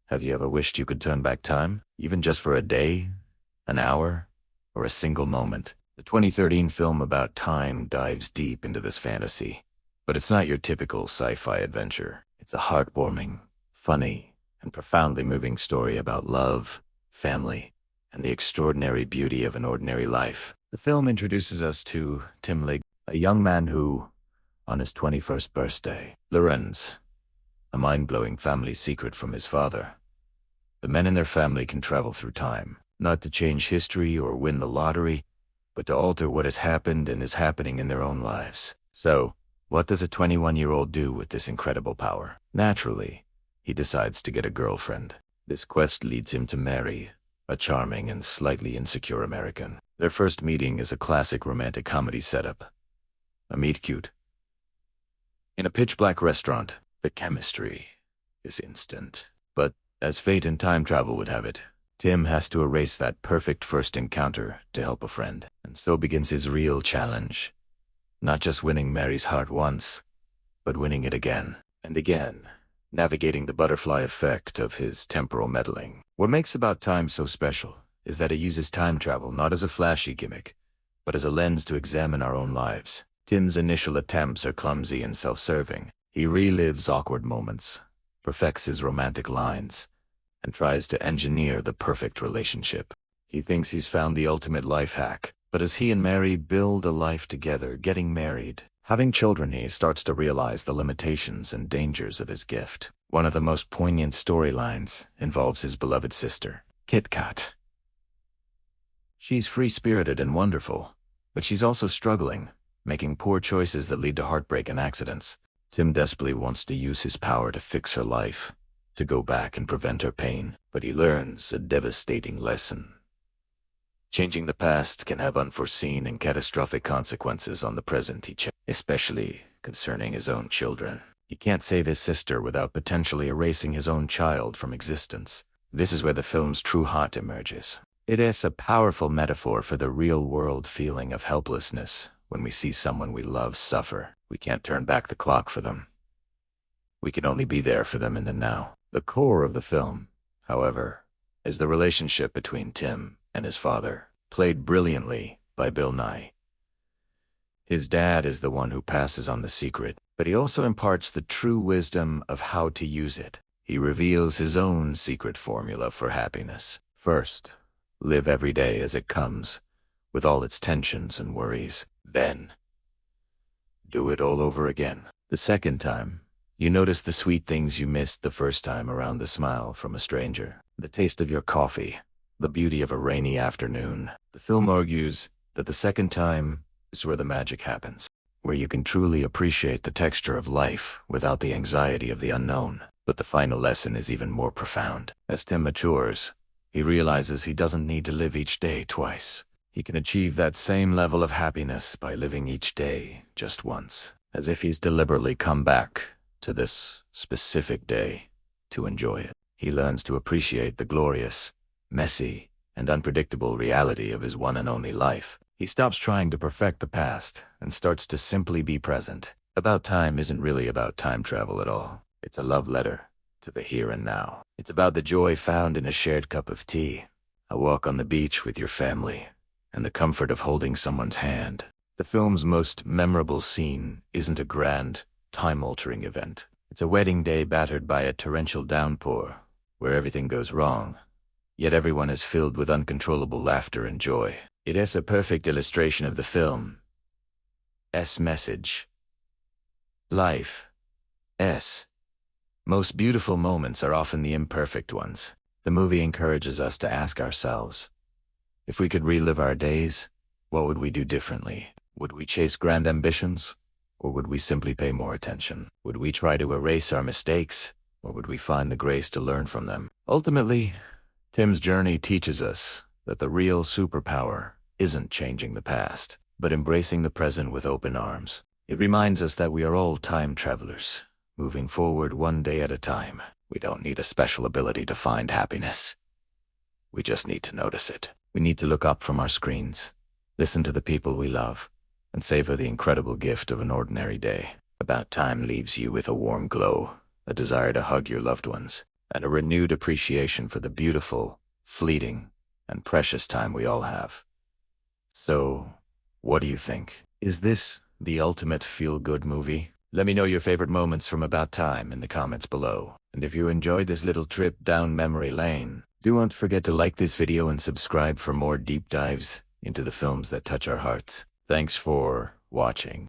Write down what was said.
Have you ever wished you could turn back time? Even just for a day, an hour, or a single moment? The 2013 film about time dives deep into this fantasy. But it's not your typical sci-fi adventure. It's a heartwarming, funny, and profoundly moving story about love, family, and the extraordinary beauty of an ordinary life. The film introduces us to Tim Lig, a young man who, on his 21st birthday, learns a mind-blowing family secret from his father. The men in their family can travel through time, not to change history or win the lottery, but to alter what has happened and is happening in their own lives. So, what does a 21-year-old do with this incredible power? Naturally, he decides to get a girlfriend. This quest leads him to marry a charming and slightly insecure American. Their first meeting is a classic romantic comedy setup. A meet-cute. In a pitch-black restaurant, the chemistry is instant. But, as fate and time travel would have it, Tim has to erase that perfect first encounter to help a friend. And so begins his real challenge. Not just winning Mary's heart once, but winning it again and again, navigating the butterfly effect of his temporal meddling. What makes About Time so special is that it uses time travel not as a flashy gimmick, but as a lens to examine our own lives. Tim's initial attempts are clumsy and self-serving. He relives awkward moments, perfects his romantic lines, and tries to engineer the perfect relationship. He thinks he's found the ultimate life hack, but as he and Mary build a life together, getting married, having children, he starts to realize the limitations and dangers of his gift. One of the most poignant storylines involves his beloved sister, Kit Kat. She's free-spirited and wonderful, but she's also struggling, making poor choices that lead to heartbreak and accidents. Tim desperately wants to use his power to fix her life, to go back and prevent her pain, but he learns a devastating lesson. Changing the past can have unforeseen and catastrophic consequences on the present, especially concerning his own children. He can't save his sister without potentially erasing his own child from existence. This is where the film's true heart emerges. It is a powerful metaphor for the real-world feeling of helplessness when we see someone we love suffer. We can't turn back the clock for them. We can only be there for them in the now. The core of the film, however, is the relationship between Tim and his father, played brilliantly by Bill Nye. His dad is the one who passes on the secret, but he also imparts the true wisdom of how to use it. He reveals his own secret formula for happiness. First, live every day as it comes, with all its tensions and worries. Then, do it all over again. The second time, you notice the sweet things you missed the first time around, the smile from a stranger, the taste of your coffee, the beauty of a rainy afternoon. The film argues that the second time is where the magic happens, where you can truly appreciate the texture of life without the anxiety of the unknown. But the final lesson is even more profound. As Tim matures, he realizes he doesn't need to live each day twice. He can achieve that same level of happiness by living each day just once, as if he's deliberately come back to this specific day to enjoy it. He learns to appreciate the glorious, messy, and unpredictable reality of his one and only life. He stops trying to perfect the past and starts to simply be present. About Time isn't really about time travel at all. It's a love letter to the here and now. It's about the joy found in a shared cup of tea, a walk on the beach with your family, and the comfort of holding someone's hand. The film's most memorable scene isn't a grand, time-altering event. It's a wedding day battered by a torrential downpour, where everything goes wrong, yet everyone is filled with uncontrollable laughter and joy. It is a perfect illustration of the film's message. Life's most beautiful moments are often the imperfect ones. The movie encourages us to ask ourselves, if we could relive our days, what would we do differently? Would we chase grand ambitions, or would we simply pay more attention? Would we try to erase our mistakes, or would we find the grace to learn from them? Ultimately, Tim's journey teaches us that the real superpower isn't changing the past, but embracing the present with open arms. It reminds us that we are all time travelers, moving forward one day at a time. We don't need a special ability to find happiness. We just need to notice it. We need to look up from our screens, listen to the people we love, and savor the incredible gift of an ordinary day. About Time leaves you with a warm glow, a desire to hug your loved ones, and a renewed appreciation for the beautiful, fleeting, and precious time we all have. So, what do you think? Is this the ultimate feel-good movie? Let me know your favorite moments from About Time in the comments below. And if you enjoyed this little trip down memory lane, do not forget to like this video and subscribe for more deep dives into the films that touch our hearts. Thanks for watching.